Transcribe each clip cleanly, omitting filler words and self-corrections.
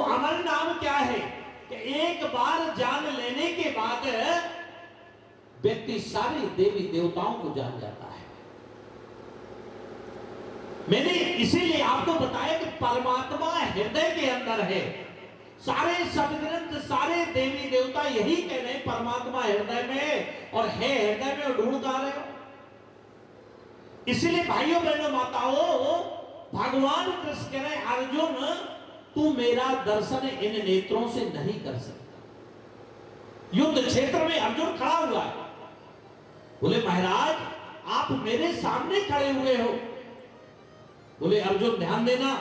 अमर नाम क्या है कि एक बार जान लेने के बाद व्यक्ति सारे देवी देवताओं को जान जाता है। मैंने इसीलिए आपको बताया कि परमात्मा हृदय के अंदर है। सारे सदग्रंथ, सारे देवी देवता यही कह रहे हैं परमात्मा हृदय में है, और है हृदय में, और ढूंढ कहां रहे हो। इसलिए भाइयों बहनों माताओं, भगवान कृष्ण कह रहे अर्जुन तू मेरा दर्शन इन नेत्रों से नहीं कर सकता। युद्ध क्षेत्र में अर्जुन खड़ा हुआ है, बोले महाराज आप मेरे सामने खड़े हुए हो। बोले अर्जुन ध्यान देना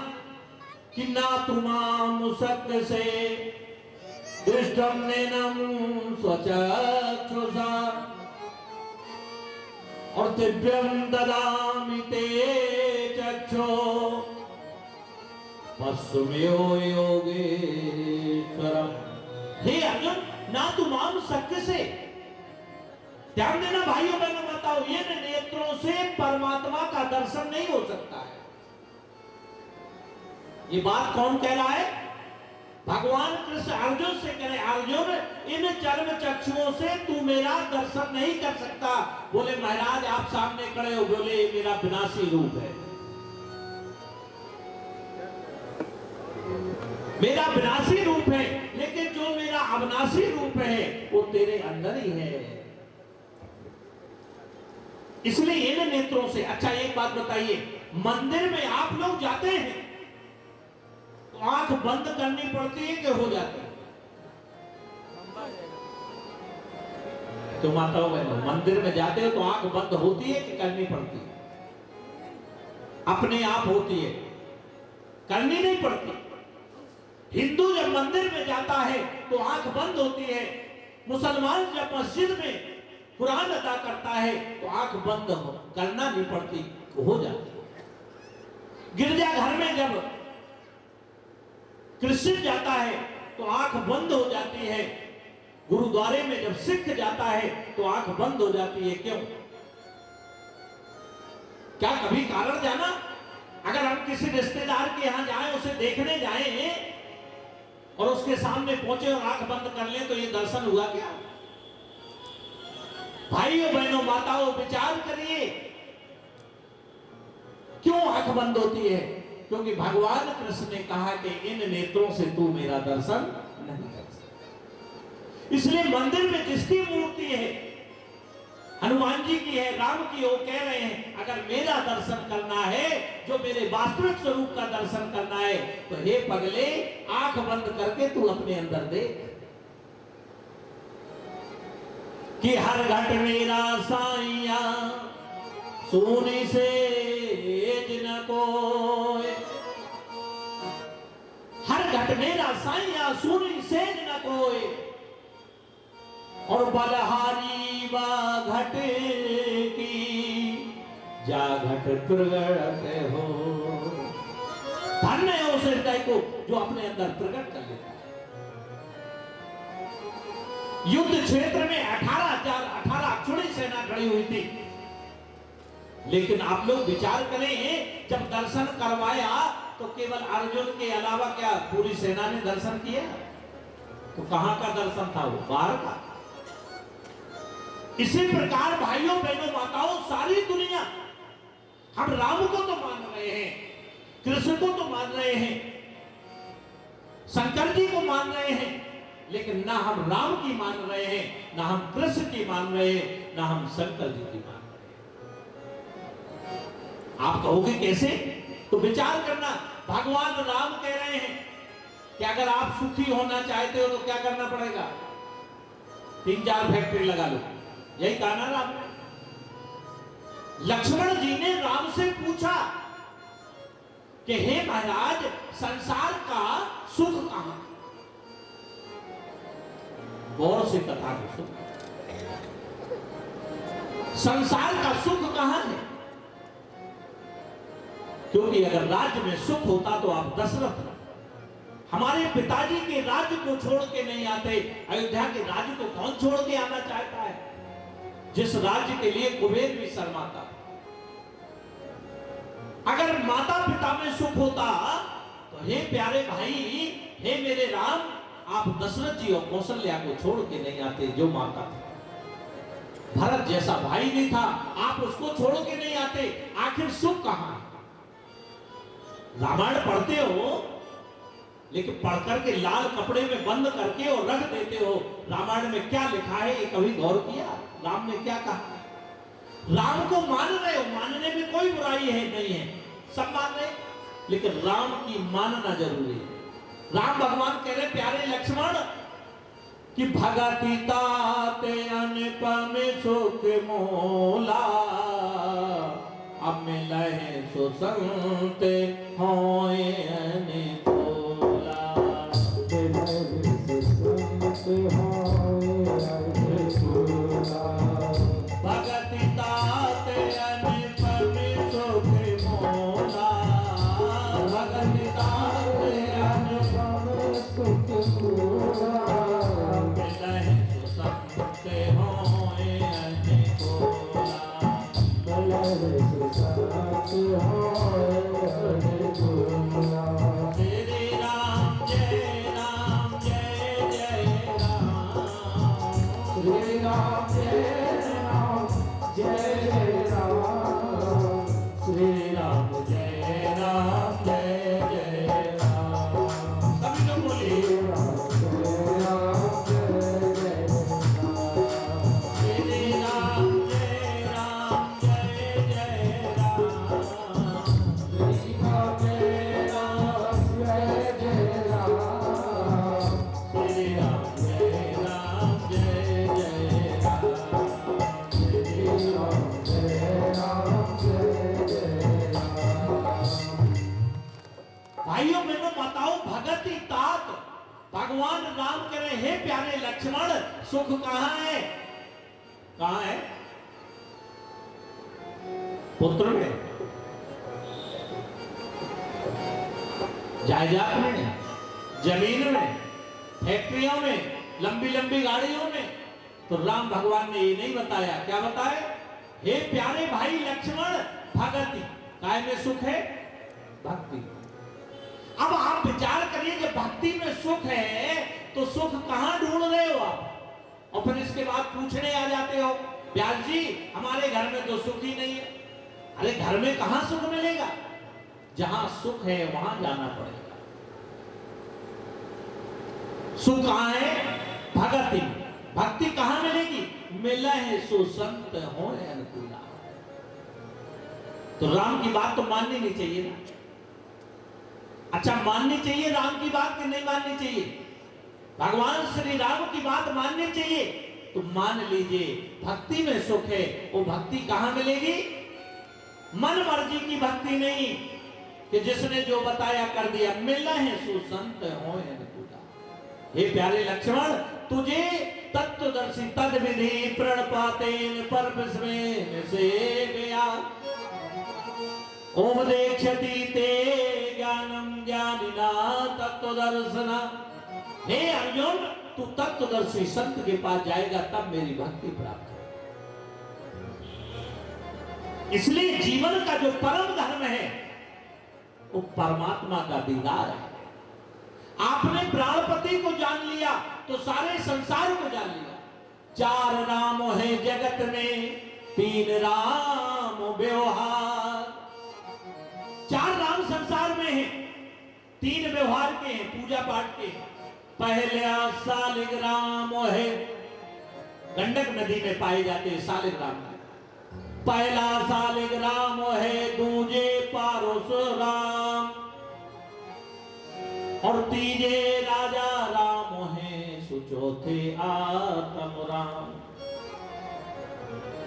कि ना तुमाम सत्य से दृष्टम नैनम स्वचक्षुषा और दिव्यम ददामि ते चक्षो पश्चिमयो योगेश्वरम। हे अर्जुन ना तुमाम सत्य से, ध्यान देना भाइयों बहनों माताओं, ये नेत्रों से परमात्मा का दर्शन नहीं हो सकता है। ये बात कौन कह रहा है? भगवान कृष्ण अर्जुन से कह रहे अर्जुन इन चर्म चक्षुओं से तू मेरा दर्शन नहीं कर सकता। बोले महाराज आप सामने खड़े हो। बोले मेरा विनाशी रूप है, मेरा विनाशी रूप है, लेकिन जो मेरा अविनाशी रूप है वो तेरे अंदर ही है। इसलिए इन नेत्रों से। अच्छा एक बात बताइए, मंदिर में आप लोग जाते हैं तो आंख बंद करनी पड़ती है कि हो जाती है? तो माताओं बहनों, मंदिर में जाते हो तो आंख बंद होती है कि करनी पड़ती है? अपने आप होती है, करनी नहीं पड़ती। हिंदू जब मंदिर में जाता है तो आंख बंद होती है, मुसलमान जब मस्जिद में कुरान अदा करता है तो आंख बंद हो, करना नहीं पड़ती, हो जाती है। गिरजाघर में जब क्रिश्चियन जाता है तो आंख बंद हो जाती है, गुरुद्वारे में जब सिख जाता है तो आंख बंद हो जाती है। क्यों? क्या कभी कारण जाना? अगर हम किसी रिश्तेदार के यहां जाएं, उसे देखने जाएं और उसके सामने पहुंचे और आंख बंद कर लें तो ये दर्शन हुआ क्या? भाइयों बहनों माताओं विचार करिए, क्यों आंख बंद होती है? क्योंकि भगवान कृष्ण ने कहा कि इन नेत्रों से तू मेरा दर्शन नहीं कर सकता। इसलिए मंदिर में जिसकी मूर्ति है, हनुमान जी की है, राम की, वो कह रहे हैं अगर मेरा दर्शन करना है, जो मेरे वास्तविक स्वरूप का दर्शन करना है, तो हे पगले आंख बंद करके तू अपने अंदर देख कि हर घट मेरा साइया सोने से न कोई, हर घट मेरा साइया सोने से न कोई, और बलहारी व घट की जा घट प्रगट हो। धन्य है उस हृदय को जो अपने अंदर प्रकट कर लेता है। युद्ध क्षेत्र में 18 अक्षुणी सेना खड़ी हुई थी, लेकिन आप लोग विचार करें जब दर्शन करवाया तो केवल अर्जुन के अलावा क्या पूरी सेना ने दर्शन किया? तो कहां का दर्शन था? वो बाहर का। इसी प्रकार भाइयों बहनों माताओं, सारी दुनिया, हम राम को तो मान रहे हैं, कृष्ण को तो मान रहे हैं, शंकर जी को मान रहे हैं, लेकिन ना हम राम की मान रहे हैं, ना हम कृष्ण की मान रहे हैं, ना हम शंकर जी की मान रहे हैं। आप कहोगे कैसे? तो विचार करना, भगवान राम कह रहे हैं कि अगर आप सुखी होना चाहते हो तो क्या करना पड़ेगा? 3-4 फैक्ट्री लगा लो, यही कहा ना राम ने। लक्ष्मण जी ने राम से पूछा कि हे महाराज संसार का सुख कहां? गौर से कथा को सुन, संसार का सुख कहां है? क्योंकि अगर राज्य में सुख होता तो आप दशरथ, हमारे पिताजी के राज्य को छोड़ के नहीं आते। अयोध्या के राज्य को कौन छोड़ के आना चाहता है? जिस राज्य के लिए कुबेर भी शर्माता। अगर माता पिता में सुख होता तो हे प्यारे भाई, हे मेरे राम, आप दशरथ जी और कौशल्या को छोड़ के नहीं आते जो माता थी। भरत जैसा भाई नहीं था, आप उसको छोड़ के नहीं आते, आखिर सुख कहां है? रामायण पढ़ते हो लेकिन पढ़कर के लाल कपड़े में बंद करके और रख देते हो। रामायण में क्या लिखा है ये कभी गौर किया? राम ने क्या कहा? राम को मान रहे हो, मानने में कोई बुराई है नहीं है, सब मान रहे, लेकिन राम की मानना जरूरी है। राम भगवान कह रहे प्यारे लक्ष्मण कि भगति ताते अनुपम सुख मोला, अब मिलहि सो संत होए अनकोला। भगति ताते अनुपम सुख मोला, भगति ताते अनुपम सुख मोला, मिलहि सो संत होए अनकोला। मिलहि सो संत होए अनकोला। श्री राम जय राम जय जय राम, श्री राम जय राम जय जय राम, श्री राम जय राम जय जय राम। सभी लोग बोलिए राम जय राम जय जय राम, श्री राम जय राम जय जय राम, श्री राम जय राम जय जय राम, श्री राम जय राम जय जय राम, श्री राम जय राम जय जय राम। भाइयों बहनों माताओं, भगति तात भगवान राम कह रहे हे प्यारे लक्ष्मण, सुख कहां है? कहां है? पुत्र में, जायदाद में, जमीन में, फैक्ट्रियों में, लंबी लंबी गाड़ियों में। तो राम भगवान ने ये नहीं बताया, क्या बताया? हे प्यारे भाई लक्ष्मण, भगति काय में सुख है? भक्ति। अब आप विचार करिए कि भक्ति में सुख है तो सुख कहां ढूंढ रहे हो आप? और फिर इसके बाद पूछने आ जाते हो व्यास जी हमारे घर में तो सुख ही नहीं है। अरे घर में कहां सुख मिलेगा? जहां सुख है वहां जाना पड़ेगा। सुख कहां है? भक्ति। भक्ति कहां मिलेगी? मिला है सो संत होए अनुकूला। तो राम की बात तो माननी नहीं चाहिए ना? अच्छा माननी चाहिए राम की बात कि नहीं माननी चाहिए? भगवान श्री राम की बात माननी चाहिए। तो मान लीजिए भक्ति में सुख है, वो भक्ति कहां मिलेगी? मन मर्जी की भक्ति नहीं कि जिसने जो बताया कर दिया। मिला है सो संत होए अनुकूला। हे प्यारे लक्ष्मण, तुझे तत्वदर्शी तद विधि प्रणपातेन पर विस्मय से गया उपदेक्षति ते ज्ञानम ज्ञानिना तत्वदर्शना। हे अर्जुन, तू तत्वदर्शी संत के पास जाएगा तब मेरी भक्ति प्राप्त हो। इसलिए जीवन का जो परम धर्म है वो परमात्मा का दीदार है। आपने प्राणपति को जान लिया तो सारे संसार को जान लिया। चार राम है जगत में, तीन राम व्यवहार। चार राम संसार में हैं, तीन व्यवहार के हैं, पूजा पाठ के हैं। पहला शालिग्राम है, गंडक नदी में पाए जाते हैं शालिग्राम। पहला शालिग्राम है, दूजे पारशुराम और तीजे राजा राम है, चौथे आत्म राम।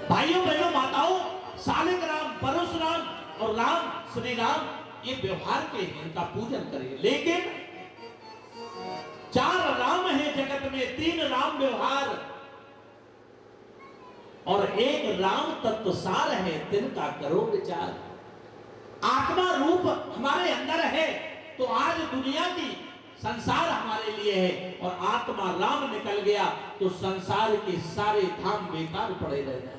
भाइयों बहनों माताओं, शालिग्राम, परशुराम और राम श्री राम ये व्यवहार के हैं, इनका पूजन करिए। लेकिन चार राम है जगत में, तीन राम व्यवहार और एक राम तत्व सार है, तिनका करो विचार। आत्मा रूप हमारे अंदर है तो आज दुनिया की संसार हमारे लिए है, और आत्मा राम निकल गया तो संसार के सारे धाम बेकार पड़े रह जाए।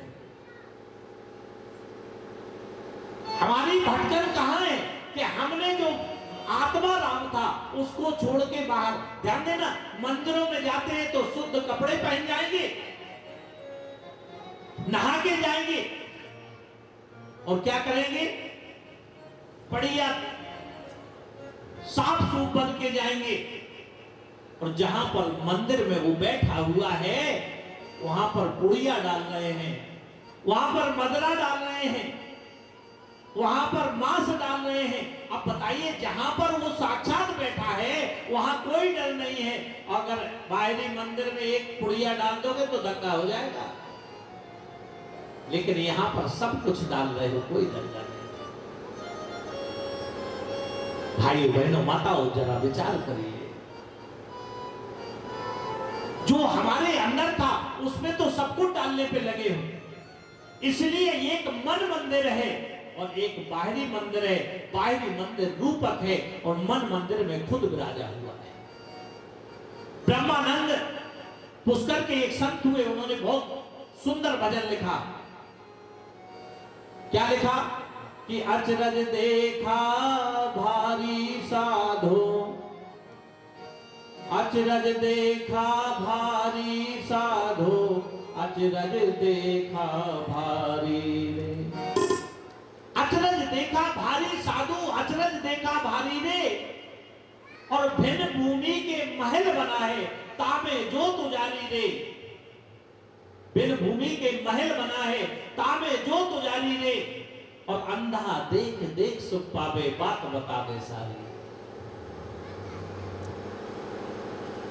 हमारी भटकन कहां है कि हमने जो आत्मा राम था उसको छोड़ के बाहर। ध्यान देना, मंदिरों में जाते हैं तो शुद्ध कपड़े पहन जाएंगे, नहा के जाएंगे और क्या करेंगे, बढ़िया साफ सूफ बन के जाएंगे। और जहां पर मंदिर में वो बैठा हुआ है वहां पर पुड़िया डाल रहे हैं, वहां पर मदरा डाल रहे हैं, वहां पर मांस डाल रहे हैं। अब बताइए, जहां पर वो साक्षात बैठा है वहां कोई डर नहीं है, अगर बाहरी मंदिर में एक पुड़िया डाल दोगे तो दंगा हो जाएगा। लेकिन यहां पर सब कुछ डाल रहे हो, कोई दंगा नहीं। भाइयों बहनों माताओं, जरा विचार करिए, जो हमारे अंदर था उसमें तो सब कुछ डालने पे लगे हो। इसलिए एक मन मंदिर है और एक बाहरी मंदिर है। बाहरी मंदिर रूपक है और मन मंदिर में खुद विराजा हुआ है। ब्रह्मानंद पुष्कर के एक संत हुए, उन्होंने बहुत सुंदर भजन लिखा। क्या लिखा कि अचरज देखा भारी साधो, अचरज देखा भारी साधो, अचरज देखा भारी रे। अचरज देखा भारी साधु, अचरज देखा भारी रे। और भिन्न भूमि के महल बना है तामे जो तुजारी रे। भिन्न भूमि के महल बना है तामे जो तुजारी रे। और अंधा देख देख सुख पावे, बात बता दे सारी।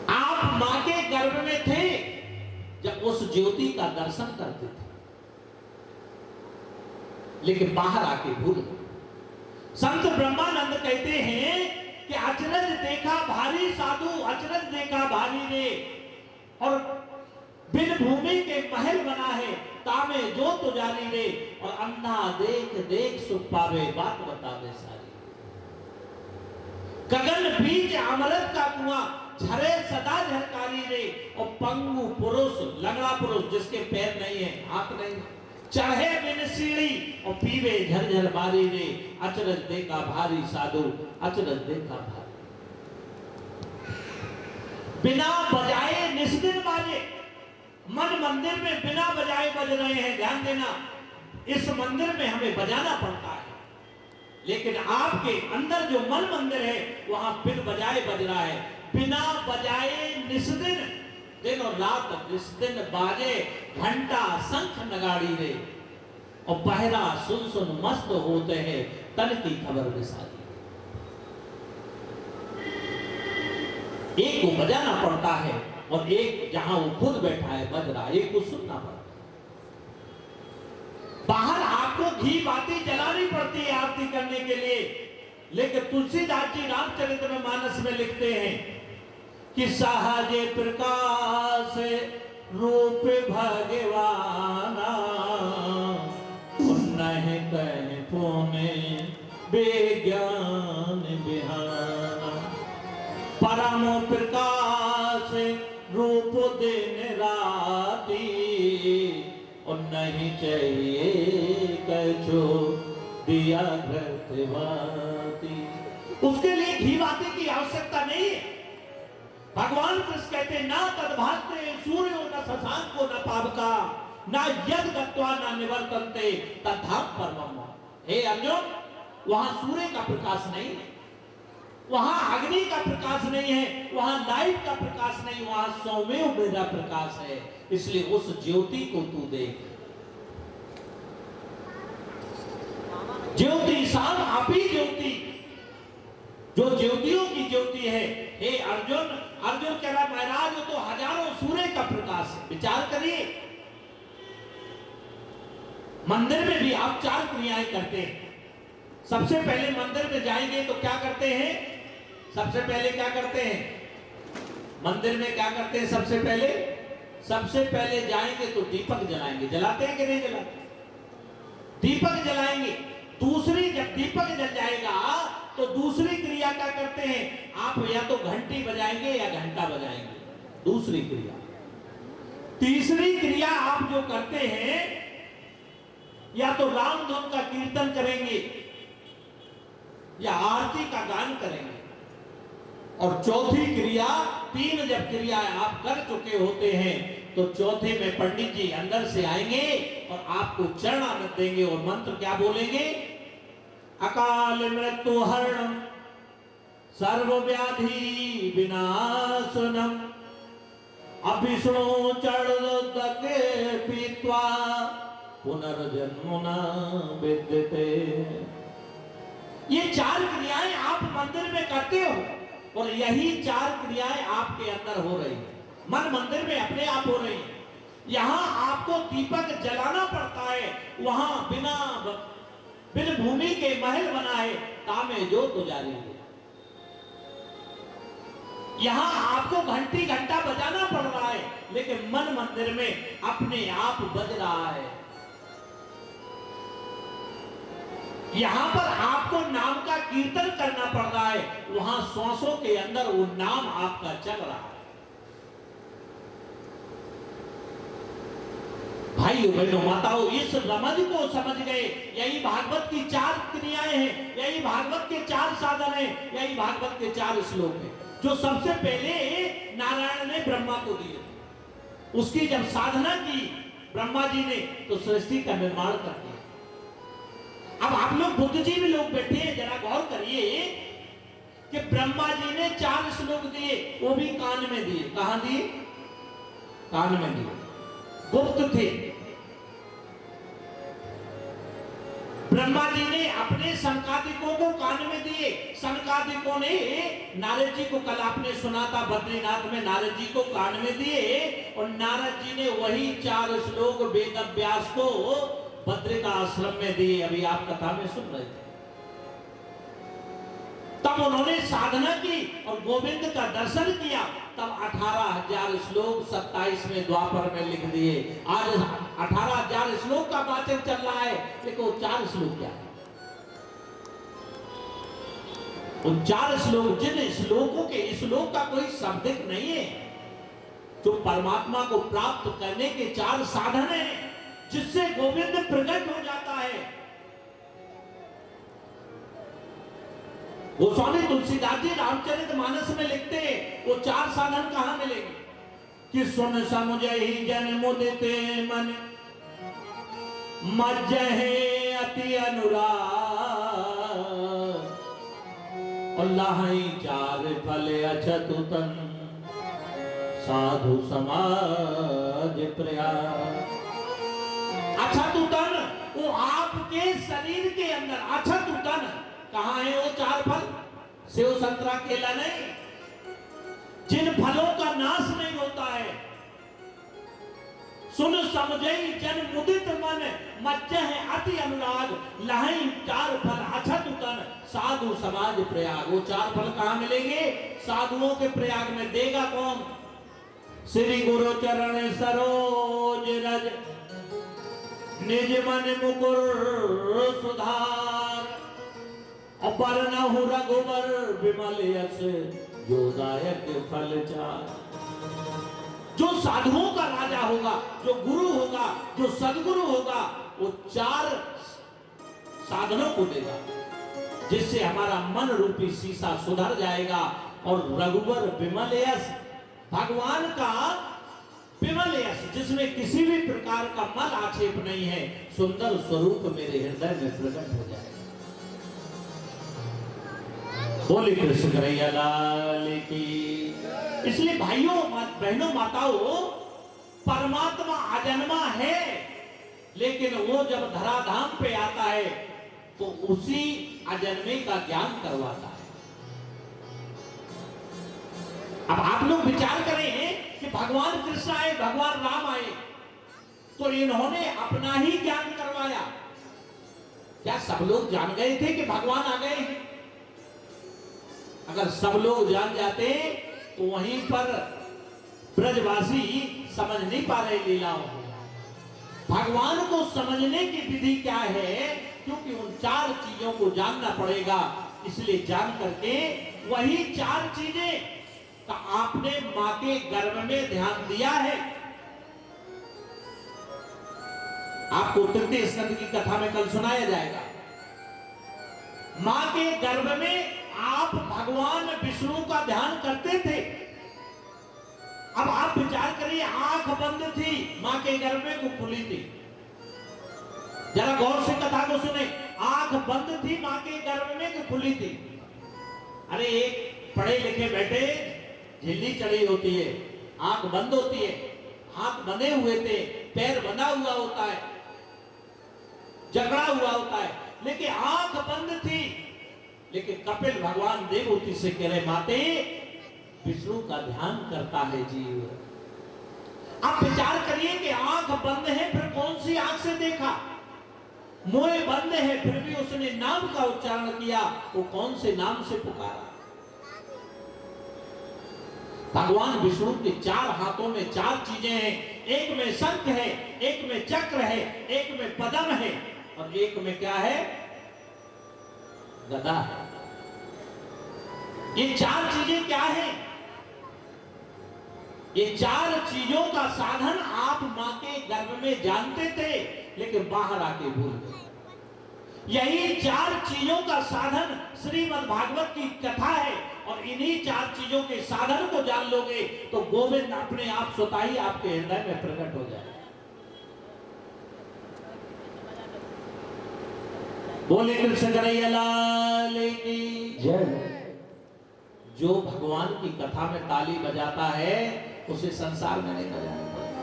आप मां के गर्भ में थे जब उस ज्योति का दर्शन करते थे, लेकिन बाहर आके भूल गए। संत ब्रह्मानंद कहते हैं कि अचरज देखा भारी साधु, अचरज देखा भारी रे। और बिन भूमि के महल बना है तामे जो तुजारी रे। और अंधा देख देख सुख पावे, बात बता दे सारी। गगन बीच अमृत का कुआं, झरे सदा झरकारी रे। और पंगु पुरुष, लंगड़ा पुरुष जिसके पैर नहीं है, हाथ नहीं, चढ़े बिन सीढ़ी और पीवे झरझर बारी रे। अचरज देखा भारी साधु, अचरज देखा भारी। बिना बजाए निस्दिन बाजे। मन मंदिर में बिना बजाए बज रहे हैं। ध्यान देना, इस मंदिर में हमें बजाना पड़ता है, लेकिन आपके अंदर जो मन मंदिर है वहां बिन बजाए बज रहा है। बिना बजाए निस्दिन, दिन और रात निस्दिन बाजे, घंटा शंख नगाड़ी रे। और बहरा सुन सुन मस्त होते हैं, तन की खबर विसारी। एक को बजाना पड़ता है और एक जहां वो खुद बैठा है बज रहा है, एक को सुनना पड़ता है। बाहर आपको घी बाती जलानी पड़ती है आरती करने के लिए, लेकिन तुलसीदास जी रामचरितमानस में लिखते हैं कि सहजे प्रकाश रूप भगवाना, नहीं कह पुने बेज्ञान बिहाना। परम प्रकाश रूप दिन राती, और नहीं चाहिए कछो दिया घृतवाती। उसके लिए घी बाती की आवश्यकता नहीं है। भगवान कृष्ण कहते हैं, ना तद्भास्ते सूर्यो न शशांको न पावका, ना यद गत्वा न निवर्तन्ते तद्धाम परमम्। हे अर्जुन, वहां सूर्य का प्रकाश नहीं है, वहां अग्नि का प्रकाश नहीं है, वहां लाइट का प्रकाश नहीं, वहां सौम्य मेरा प्रकाश है। इसलिए उस ज्योति को तू देख। ज्योति साम आपी ज्योति, जो ज्योतियों की ज्योति है। हे अर्जुन, अर्जुन कह रहा महाराज वो तो हजारों सूर्य का प्रकाश है। विचार करिए, मंदिर में भी आप 4 क्रियाएं करते हैं। सबसे पहले मंदिर में जाएंगे तो क्या करते हैं? सबसे पहले क्या करते हैं? मंदिर में क्या करते हैं? सबसे पहले जाएंगे तो दीपक जलाएंगे। जलाते हैं कि नहीं जलाते? दीपक जलाएंगे। दूसरी, जब दीपक जल जाएगा तो दूसरी क्रिया क्या करते हैं? आप या तो घंटी बजाएंगे या घंटा बजाएंगे, दूसरी क्रिया। तीसरी क्रिया आप जो करते हैं, या तो राम धुन का कीर्तन करेंगे, या आरती का गान करेंगे। और चौथी क्रिया, 3 जब क्रियाएं आप कर चुके होते हैं तो चौथे में पंडित जी अंदर से आएंगे और आपको चरणामृत देंगे और मंत्र क्या बोलेंगे? अकाल मृत्यु हरणम सर्व व्याधि विनाशनम अभिष्णु चढ़के पीत्वा पुनर्जन्म न विद्यते। ये 4 क्रियाएं आप मंदिर में करते हो और यही 4 क्रियाएं आपके अंदर हो रही है, मन मंदिर में अपने आप हो रही है। यहां आपको दीपक जलाना पड़ता है, वहां बिन भूमि के महल बनाए तामे जो तुजारी है। यहां आपको घंटी घंटा बजाना पड़ रहा है, लेकिन मन मंदिर में अपने आप बज रहा है। यहां पर आपको नाम का कीर्तन करना पड़ रहा है, वहां श्वासों के अंदर वो नाम आपका चल रहा है। भाइयों बहनों माताओं, इस रमज को समझ गए। यही भागवत की 4 क्रियाएं हैं, यही भागवत के 4 साधन हैं, यही भागवत के 4 श्लोक हैं जो सबसे पहले नारायण ने ब्रह्मा को दिए। उसकी जब साधना की ब्रह्मा जी ने तो सृष्टि का निर्माण कर दिया। अब आप लोग बुद्धिजीवी लोग बैठे हैं, जरा गौर करिए कि ब्रह्मा जी ने 4 श्लोक दिए, वो भी कान में दिए। कहां दिए? कान में दिए, गुप्त थे। ब्रह्मा जी ने अपने संकादिकों को कान में दिए। संकादिकों ने नारद जी को, कल आपने सुना था बद्रीनाथ में, नारद जी को कान में दिए और नारद जी ने वही 4 श्लोक वेद व्यास को बद्रिका आश्रम में दिए। अभी आप कथा में सुन रहे थे। तब उन्होंने साधना की और गोविंद का दर्शन किया। तब 18,000 श्लोक 27वें द्वापर में लिख दिए। आज 18,000 श्लोक का वाचन चल रहा है, देखो 4 श्लोक क्या है। उन 4 श्लोक, जिन श्लोकों के श्लोक का कोई शब्दिक नहीं है, जो परमात्मा को प्राप्त करने के 4 साधन हैं, जिससे गोविंद प्रकट हो जाता है। गोस्वामी तुलसीदास जी रामचरितमानस में लिखते हैं, वो 4 साधन कहां मिलेंगे? कि सुन समझहि जन मुदिते मन मज्जहे अति अनुराग और लाहि 4 फल अछतु तन साधु समाज प्रयाग। अछतु तन, वो आपके शरीर के अंदर अछतु तन कहां है? वो 4 फल, सेव संतरा केला नहीं, जिन फलों का नाश नहीं होता है। सुन समझई जन मुदित मन मज्जह अति अनुराग लाहि 4 फल अछतु तन साधु समाज प्रयाग। वो 4 फल कहां मिलेंगे? साधुओं के प्रयाग में। देगा कौन? श्री गुरु चरण सरोज रज निज मन मुकुर सुधार अपरनहु रघुवर विमल यश योदायक फल चार। जो साधुओं का राजा होगा, जो गुरु होगा, जो सदगुरु होगा, वो 4 साधनों को देगा, जिससे हमारा मन रूपी शीशा सुधर जाएगा और रघुवर विमल यश, भगवान का विमल यश, जिसमें किसी भी प्रकार का मल आक्षेप नहीं है, सुंदर स्वरूप मेरे हृदय में प्रकट हो जाएगा। बोले कृष्ण कन्हैया लाल की। इसलिए भाइयों बहनों माताओं, परमात्मा अजन्मा है, लेकिन वो जब धराधाम पे आता है तो उसी अजन्मे का ज्ञान करवाता है। अब आप लोग विचार करें कि भगवान कृष्ण आए, भगवान राम आए, तो इन्होंने अपना ही ज्ञान करवाया। क्या सब लोग जान गए थे कि भगवान आ गए हैं? अगर सब लोग जान जाते तो वहीं पर ब्रजवासी समझ नहीं पा रहे लीलाओं को। भगवान को समझने की विधि क्या है? क्योंकि उन 4 चीजों को जानना पड़ेगा। इसलिए जान करके वही 4 चीजें का आपने मां के गर्भ में ध्यान दिया है। आपको तृतीय स्कंद की कथा में कल सुनाया जाएगा। मां के गर्भ में आप भगवान विष्णु का ध्यान करते थे। अब आप विचार करिए, आंख बंद थी मां के गर्भ में तो खुली थी। जरा गौर से कथा को सुने, आंख बंद थी मां के गर्भ में कि खुली थी? अरे एक पढ़े लिखे बैठे, झिल्ली चढ़ी होती है, आंख बंद होती है, हाथ बंधे हुए थे, पैर बंधा हुआ होता है, जकड़ा हुआ होता है, लेकिन आंख बंद थी। लेकिन कपिल भगवान देवहूति से कह रहे, माते विष्णु का ध्यान करता है जीव। आप विचार करिए कि आंख बंद है, फिर कौन सी आंख से देखा? मुंह बंद है, फिर भी उसने नाम का उच्चारण किया। वो कौन से नाम से पुकारा? भगवान विष्णु के चार हाथों में चार चीजें हैं। एक में शंख है, एक में चक्र है, एक में पद्म है, और एक में क्या है? गदा है। ये चार चीजें क्या है? ये चार चीजों का साधन आप मां के गर्भ में जानते थे, लेकिन बाहर आके भूल गए। यही चार चीजों का साधन श्रीमद् भागवत की कथा है, और इन्हीं चार चीजों के साधन को जान लोगे तो गोविंद अपने आप स्वतः ही आपके हृदय में प्रकट हो जाए। बोले कृष्ण कन्हैया लाल की जय। जो भगवान की कथा में ताली बजाता है उसे संसार में नहीं बजाना पड़ता।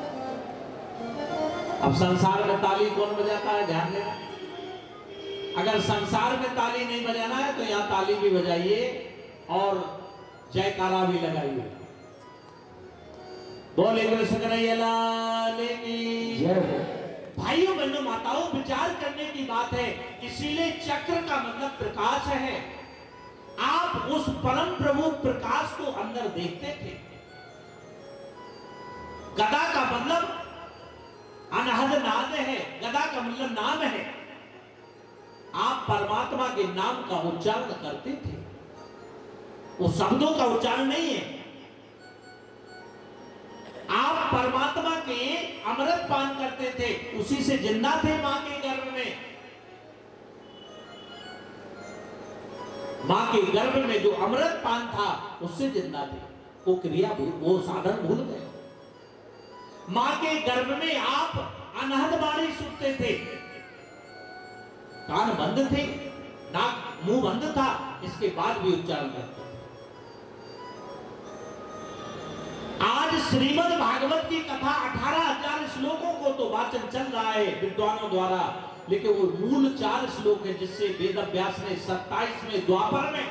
अब संसार में ताली कौन बजाता है? ध्यान देना। अगर संसार में ताली नहीं बजाना है तो यहां ताली भी बजाइए और जयकारा भी लगाइए। बोले कृष्ण कन्हैया लाल की जय। भाइयों बहनों माताओं, विचार करने की बात है। इसीलिए चक्र का मतलब प्रकाश है। आप उस परम प्रभु प्रकाश को अंदर देखते थे। गदा का मतलब अनहद नाद है, गदा का मतलब नाम है। आप परमात्मा के नाम का उच्चारण करते थे। वो शब्दों का उच्चारण नहीं है। आप परमात्मा के अमृत पान करते थे, उसी से जिंदा थे मां के गर्भ में। मां के गर्भ में जो अमृत पान था उससे जिंदा थे। वो क्रिया वो साधन भूल गए। मां के गर्भ में आप अनहद वाणी सुनते थे, कान बंद थे, नाक मुंह बंद था, इसके बाद भी उच्चारण करते थे। आज श्रीमद् भागवत की कथा 18,000 श्लोकों को तो वाचन चल रहा है विद्वानों द्वारा, लेकिन वो मूल 4 श्लोक है जिससे वेद व्यास ने 27वें द्वापर में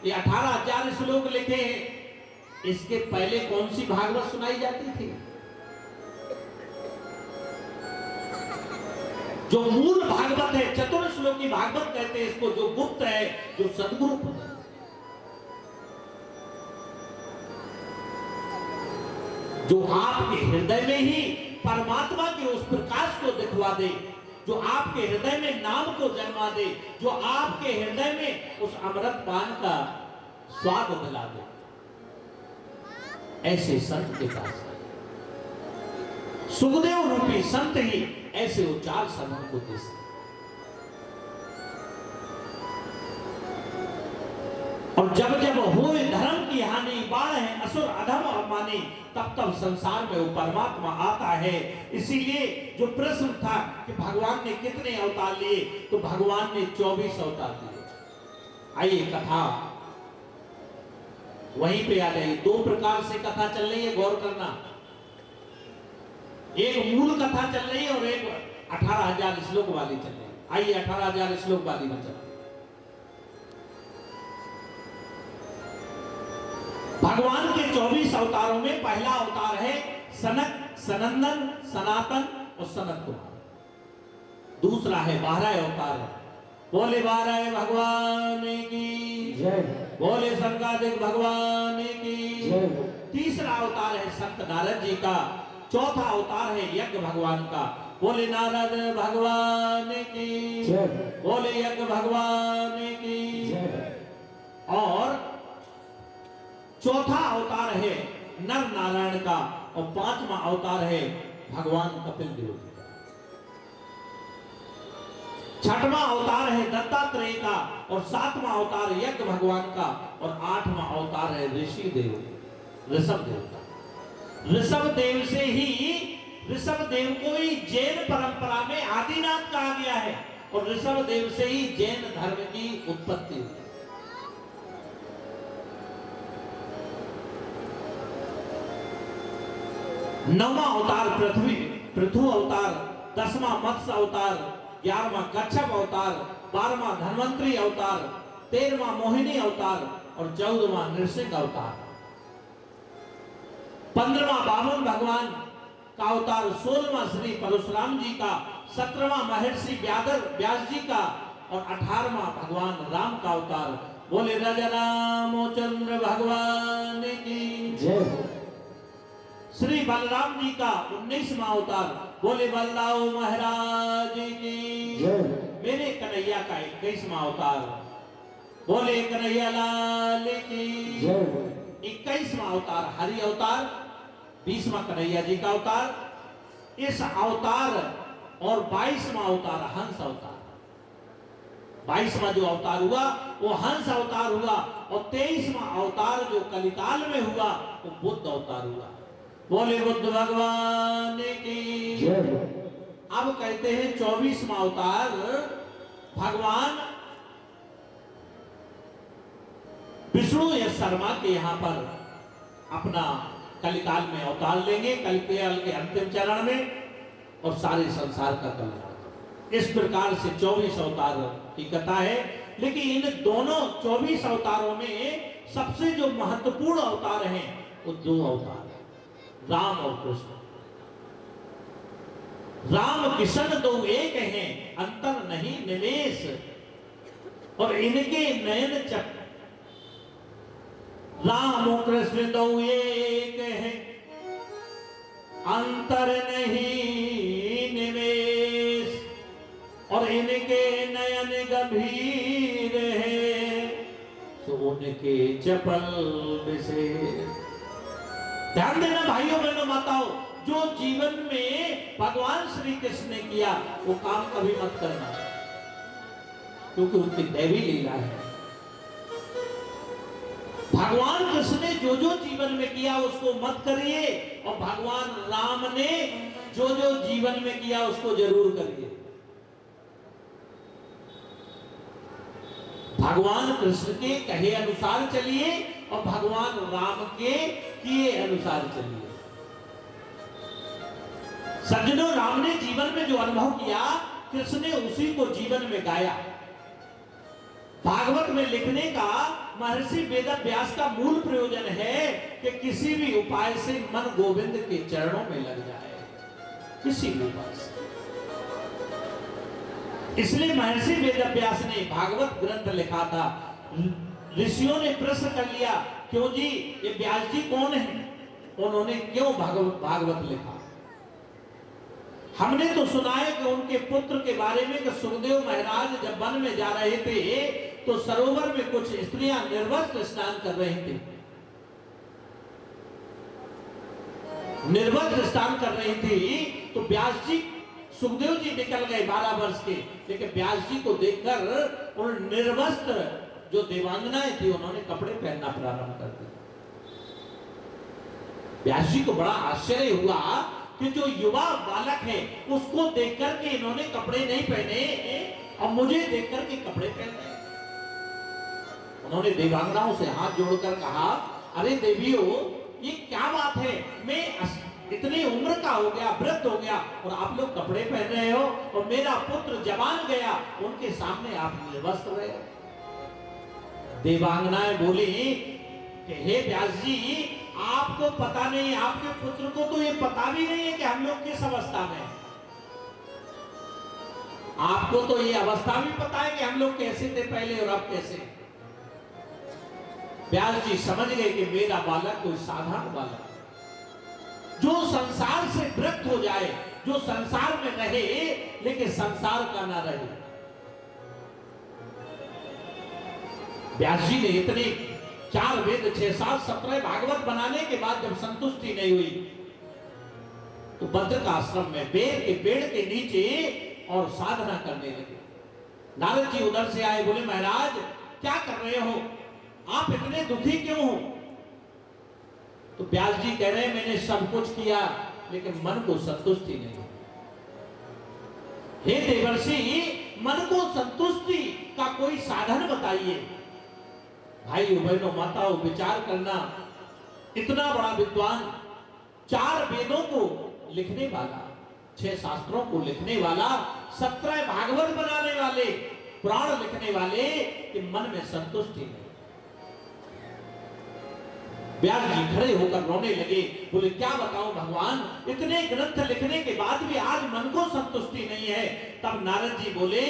ये 18,000 श्लोक लिखे हैं। इसके पहले कौन सी भागवत सुनाई जाती थी? जो मूल भागवत है, चतुर्श्लोकी भागवत कहते हैं इसको, जो गुप्त है, जो सदगुरु है, जो आपके हृदय में ही परमात्मा के उस प्रकाश को दिखवा दे, जो आपके हृदय में नाम को जन्मा दे, जो आपके हृदय में उस अमृत पान का स्वाद दिला दे। ऐसे संत के पास सुखदेव रूपी संत ही ऐसे उच्चार समूह को दे सकते। और जब जब होए धर्म की हानि, बाढ़ है असुर अधम अमानी, तब तब संसार में वो परमात्मा आता है। इसीलिए जो प्रश्न था कि भगवान ने कितने अवतार लिए, तो भगवान ने 24 अवतार लिए। आइए कथा वहीं पे आ जाइए। 2 प्रकार से कथा चल रही है, गौर करना। एक मूल कथा चल रही है और एक 18,000 श्लोक वाली चल रही है। आइए 18,000 श्लोक वाली में चलते। भगवान के 24 अवतारों में पहला अवतार है सनक, सनंदन, सनातन और सनत कुमार। दूसरा है 12 अवतार है। बोले 12 भगवान की जय। बोले सर्वाधिक भगवान की जय। तीसरा अवतार है संत नारद जी का। चौथा अवतार है यज्ञ भगवान का। बोले नारद भगवान की जय। बोले यज्ञ भगवान की जय। और चौथा अवतार है नर नारायण का, और 5वां अवतार है भगवान कपिल देव का। 6वां अवतार है दत्तात्रेय का, और 7वां अवतार यज्ञ भगवान का और 8वां अवतार है ऋषि देव ऋषभ देव का। ऋषभ देव से ही ऋषभ देव को ही जैन परंपरा में आदिनाथ कहा गया है और ऋषभ देव से ही जैन धर्म की उत्पत्ति हुई। नौवां अवतार पृथु अवतार, 10वां मत्स्य अवतार, 11वां कच्छप अवतार, 12वां धन्वंतरी अवतार, 13वां मोहिनी अवतार और 14वां नृसिंह अवतार। 15वां वामन भगवान का अवतार, 16वां श्री परशुराम जी का, 17वां महर्षि व्यास जी का और 18वां भगवान राम का अवतार। बोले राजा रामचंद्र भगवान की जय। श्री बलराम जी का 19वां अवतार, बोले बलदाऊ महाराज की जय। मेरे कन्हैया का 21वां अवतार, बोले कन्हैया लाल की जय। 21वां अवतार हरि अवतार, 20वां कन्हैया जी का अवतार। इस अवतार और 22वां अवतार हंस अवतार। 22वां जो अवतार हुआ वो हंस अवतार हुआ और 23वां अवतार जो कलिकाल में हुआ वो बुद्ध अवतार हुआ। बोले बुद्ध भगवान की जय। अब कहते हैं 24वां अवतार भगवान विष्णु यश शर्मा के यहाँ पर अपना कलिकाल में अवतार लेंगे, कलिकाल के अंतिम चरण में, और सारे संसार का कल्याण। इस प्रकार से 24 अवतार की कथा है। लेकिन इन दोनों 24 अवतारों में सबसे जो महत्वपूर्ण अवतार हैं वो 2 अवतार हैं, राम और कृष्ण। राम कृष्ण दो एक हैं, अंतर नहीं निमेष, और इनके नयन चक। राम और कृष्ण दो एक हैं, अंतर नहीं निमेष, और इनके नयन गंभीर है, सो उनके चपल विशेष। ध्यान देना भाइयों बहनों माताओं, जो जीवन में भगवान श्री कृष्ण ने किया वो काम कभी मत करना, क्योंकि उनकी दैवी लीला है। भगवान कृष्ण ने जो जो जीवन में किया उसको मत करिए, और भगवान राम ने जो जो जीवन में किया उसको जरूर करिए। भगवान कृष्ण के कहे अनुसार चलिए और भगवान राम के किए अनुसार चलिए। सज्जनों, राम ने जीवन में जो अनुभव किया कृष्ण ने उसी को जीवन में गाया। भागवत में लिखने का महर्षि वेद व्यास का मूल प्रयोजन है कि किसी भी उपाय से मन गोविंद के चरणों में लग जाए, किसी भी उपाय से। इसलिए महर्षि वेद व्यास ने भागवत ग्रंथ लिखा था। ऋषियों ने प्रश्न कर लिया, क्यों जी ये व्यास जी कौन है, उन्होंने क्यों भागवत लिखा? हमने तो सुना है कि उनके पुत्र के बारे में कि सुखदेव महाराज जब वन में जा रहे थे तो सरोवर में कुछ स्त्रियां निर्वस्त्र स्नान कर रही थी। निर्वस्त्र स्नान कर रही थी तो व्यास जी, सुखदेव जी निकल गए 12 वर्ष के, लेकिन व्यास जी को देखकर उन निर्वस्त्र जो देवांगनाएं थी उन्होंने कपड़े पहनना प्रारंभ कर दिया। व्यास जी को बड़ा आश्चर्य हुआ कि जो युवा बालक है उसको देखकर के इन्होंने कपड़े नहीं पहने और मुझे देखकर के कपड़े पहने। उन्होंने देवांगनाओं से हाथ जोड़कर कहा, अरे देवियों ये क्या बात है, मैं इतनी उम्र का हो गया, वृद्ध हो गया और आप लोग कपड़े पहन रहे हो, और मेरा पुत्र जवान गया उनके सामने आप निर्वस्त्र रहे। देवांगनाएं बोली कि हे व्यास जी, आपको पता नहीं, आपके पुत्र को तो ये पता भी नहीं है कि हम लोग किस अवस्था में हैं। आपको तो ये अवस्था भी पता है कि हम लोग कैसे थे पहले और अब कैसे। व्यास जी समझ गए कि मेरा बालक कोई साधारण बालक, जो संसार से विरक्त हो जाए, जो संसार में रहे लेकिन संसार का ना रहे। व्यास जी ने इतने 4 वेद 6 7 17 भागवत बनाने के बाद जब संतुष्टि नहीं हुई तो बद्रिक आश्रम में बेर के पेड़ के नीचे और साधना करने लगे। नारद जी उधर से आए, बोले महाराज क्या कर रहे हो, आप इतने दुखी क्यों हो? तो व्यास जी कह रहे हैं मैंने सब कुछ किया लेकिन मन को संतुष्टि नहीं। हे देवर्षि, मन को संतुष्टि का कोई साधन बताइए। भाई बहनों माताओं, विचार करना, इतना बड़ा विद्वान, 4 वेदों को लिखने वाला, 6 शास्त्रों को लिखने वाला, 17 भागवत बनाने वाले, पुराण लिखने वाले, कि मन में संतुष्टि नहीं। व्यास जी खड़े होकर रोने लगे, बोले क्या बताऊं भगवान, इतने ग्रंथ लिखने के बाद भी आज मन को संतुष्टि नहीं है। तब नारद जी बोले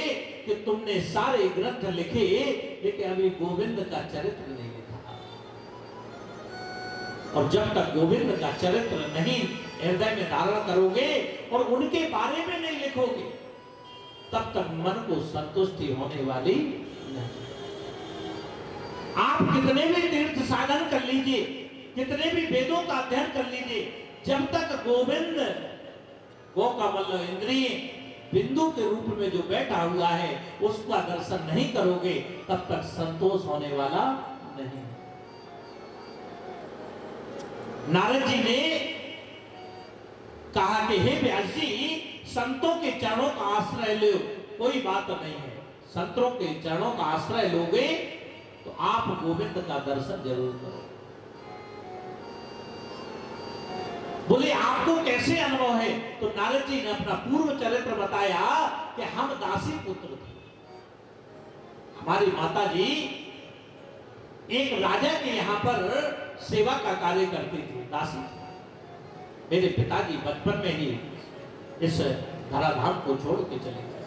कि तुमने सारे ग्रंथ लिखे लेकिन अभी गोविंद का चरित्र नहीं लिखा, और जब तक गोविंद का चरित्र नहीं हृदय में धारण करोगे और उनके बारे में नहीं लिखोगे, तब तक मन को संतुष्टि होने वाली नहीं। आप कितने भी तीर्थ साधन कर लीजिए, कितने भी वेदों का अध्ययन कर लीजिए, जब तक गोविंद गो का मतलब इंद्रिय बिंदु के रूप में जो बैठा हुआ है उसका दर्शन नहीं करोगे, तब तक संतोष होने वाला नहीं। नारद जी ने कहा कि हे व्यास जी, संतों के चरणों का आश्रय लो, कोई बात नहीं है, संतों के चरणों का आश्रय लोगे तो आप गोविंद का दर्शन जरूर करो। बोले आपको कैसे अनुभव है? तो नारद जी ने अपना पूर्व चरित्र बताया कि हम दासी पुत्र थे, हमारी माता जी एक राजा के यहाँ पर सेवा का कार्य करती थी, दासी थी। मेरे पिताजी बचपन में ही इस धराधाम को छोड़ के चले गए।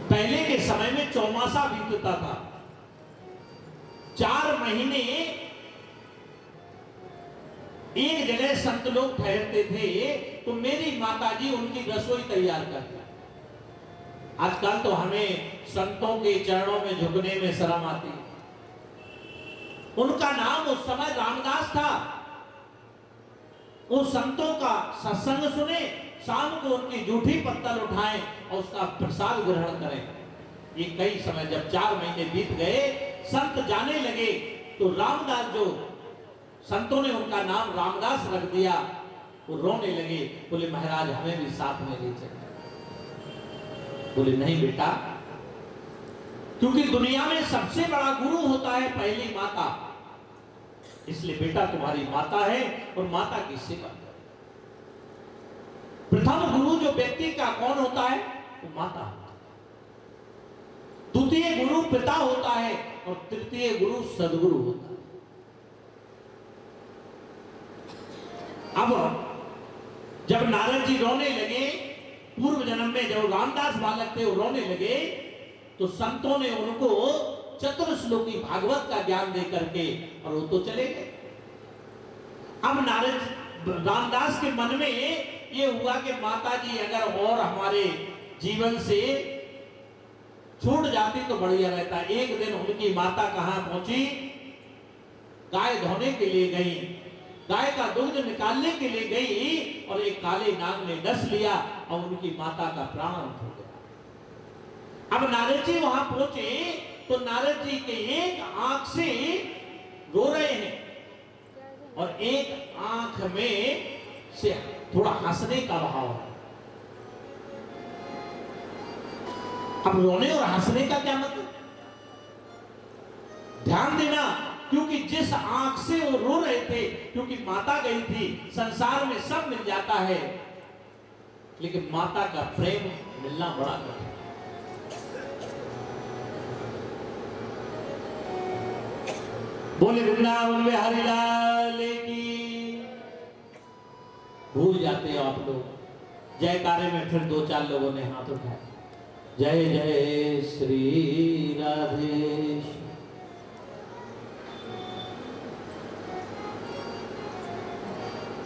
पहले के समय में चौमासा बीतता था, 4 महीने एक जगह संत लोग ठहरते थे, तो मेरी माताजी उनकी रसोई तैयार करती। आजकल तो हमें संतों के चरणों में झुकने में शर्म आती। उनका नाम उस समय रामदास था। वो संतों का सत्संग सुने, शाम को उनकी जूठी पत्तल उठाएं और उसका प्रसाद ग्रहण करें। ये कई समय जब 4 महीने बीत गए, संत जाने लगे, तो रामदास, जो संतों ने उनका नाम रामदास रख दिया, वो रोने लगे। बोले महाराज हमें भी साथ में ले चले। बोले नहीं बेटा, क्योंकि दुनिया में सबसे बड़ा गुरु होता है पहली माता, इसलिए बेटा तुम्हारी माता है और माता की सेवा करो। प्रथम गुरु जो व्यक्ति का कौन होता है? वो माता होता है। द्वितीय गुरु पिता होता है और तृतीय गुरु सदगुरु होता है। अब जब नारद जी रोने लगे, पूर्व जन्म में जब रामदास बालक थे वो रोने लगे, तो संतों ने उनको चतुर्श्लोकी भागवत का ज्ञान दे करके और वो तो चले गए। अब नारद रामदास के मन में ये हुआ कि माता जी अगर और हमारे जीवन से छूट जाती तो बढ़िया रहता। एक दिन उनकी माता कहां पहुंची? गाय धोने के लिए गई, गाय का दूध निकालने के लिए गई और एक काले नाग ने डस लिया और उनकी माता का प्राण हो गया। अब नारद जी वहां पहुंचे तो नारद जी के एक आंख से रो रहे हैं और एक आंख में से थोड़ा हंसने का भाव है। अब रोने और हंसने का क्या मतलब? ध्यान देना, क्योंकि जिस आंख से वो रो रहे थे, क्योंकि माता गई थी, संसार में सब मिल जाता है लेकिन माता का प्रेम मिलना बड़ा कठिन। बोले वृंदावन में हरिलाल की। भूल जाते हो आप लोग। जयकारे में फिर 2-4 लोगों ने हाथ उठाए, जय जय श्री राधेश।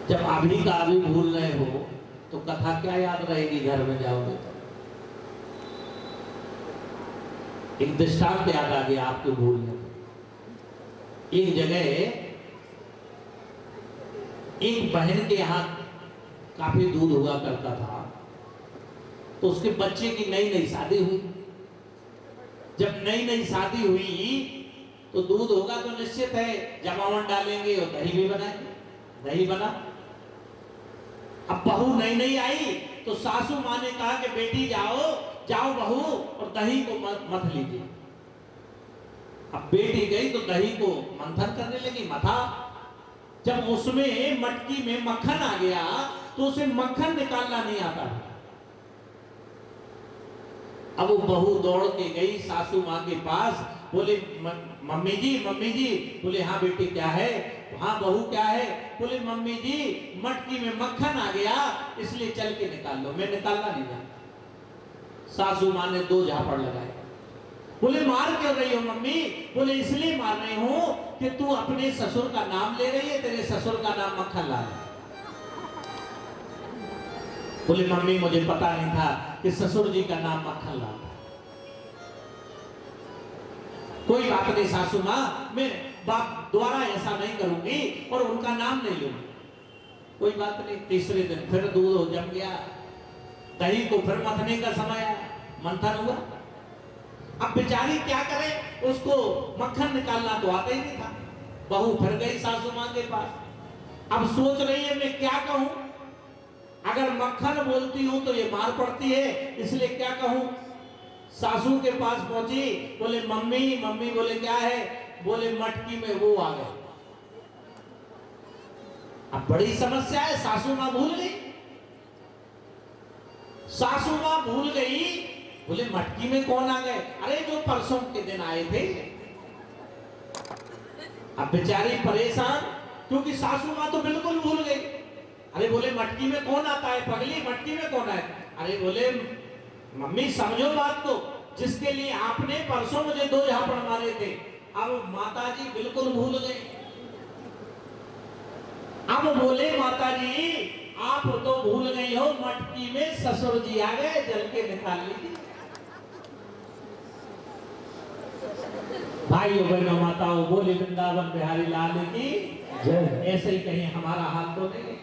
जब अभी का अभी भूल रहे हो तो कथा क्या याद रहेगी घर में जाओगे तो? एक दृष्टांत याद आ गया आपके भूलने। एक जगह एक बहन के यहाँ काफी दूध हुआ करता था, तो उसके बच्चे की नई नई शादी हुई। जब नई नई शादी हुई तो दूध होगा तो निश्चित है जमावन डालेंगे और दही भी बनाएंगे, दही बना। अब बहू नई नई आई तो सासू माँ ने कहा कि बेटी जाओ जाओ बहू और दही को मथ लीजिए। अब बेटी गई तो दही को मंथन करने लगी, मथा। जब उसमें मटकी में मक्खन आ गया तो उसे मक्खन निकालना नहीं आता। अब वो बहू दौड़ के गई सासू माँ के पास, बोले मम्मी जी। बोले हाँ बेटी क्या है? हाँ बहू क्या है? बोले मम्मी जी मटकी में मक्खन आ गया इसलिए चल के निकाल लो। मैं निकालना नहीं जानता। सासू माँ ने 2 झापड़ लगाए। बोले मार क्यों रही हो मम्मी? बोले इसलिए मार रही हूं कि तू अपने ससुर का नाम ले रही है, तेरे ससुर का नाम मक्खन लाल है। बोले मम्मी मुझे पता नहीं था कि ससुर जी का नाम मक्खन लाल है। कोई बात नहीं सासू माँ, मैं बाप द्वारा ऐसा नहीं करूंगी और उनका नाम नहीं लूंगी। कोई बात नहीं। तीसरे दिन फिर दूध जम गया, दही को फिर मथने का समय आया, मंथन हुआ। अब बेचारी क्या करे, उसको मक्खन निकालना तो आता ही नहीं था। बहू फिर गई सासू माँ के पास। अब सोच रही है मैं क्या कहूं, अगर मक्खन बोलती हूं तो ये मार पड़ती है, इसलिए क्या कहूं। सासू के पास पहुंची, बोले मम्मी। बोले क्या है? बोले मटकी में वो आ गए। अब बड़ी समस्या है, सासू माँ भूल गई। सासू माँ भूल गई, बोले मटकी में कौन आ गए? अरे जो परसों के दिन आए थे। अब बेचारी परेशान, क्योंकि सासू माँ तो बिल्कुल भूल गई। अरे बोले मटकी में कौन आता है पगली, मटकी में कौन आए? अरे बोले मम्मी समझो बात को, जिसके लिए आपने परसों मुझे 2 झापड़ मारे थे, अब माताजी बिल्कुल भूल गई। अब बोले माताजी आप तो भूल गई हो, मटकी में ससुर जी आ गए, जल के निकाल लीजिए। भाइयों बहनों माताओं, बोले वृंदावन बिहारी लाल की जय। ऐसे ही कहीं हमारा हाल तो नहीं,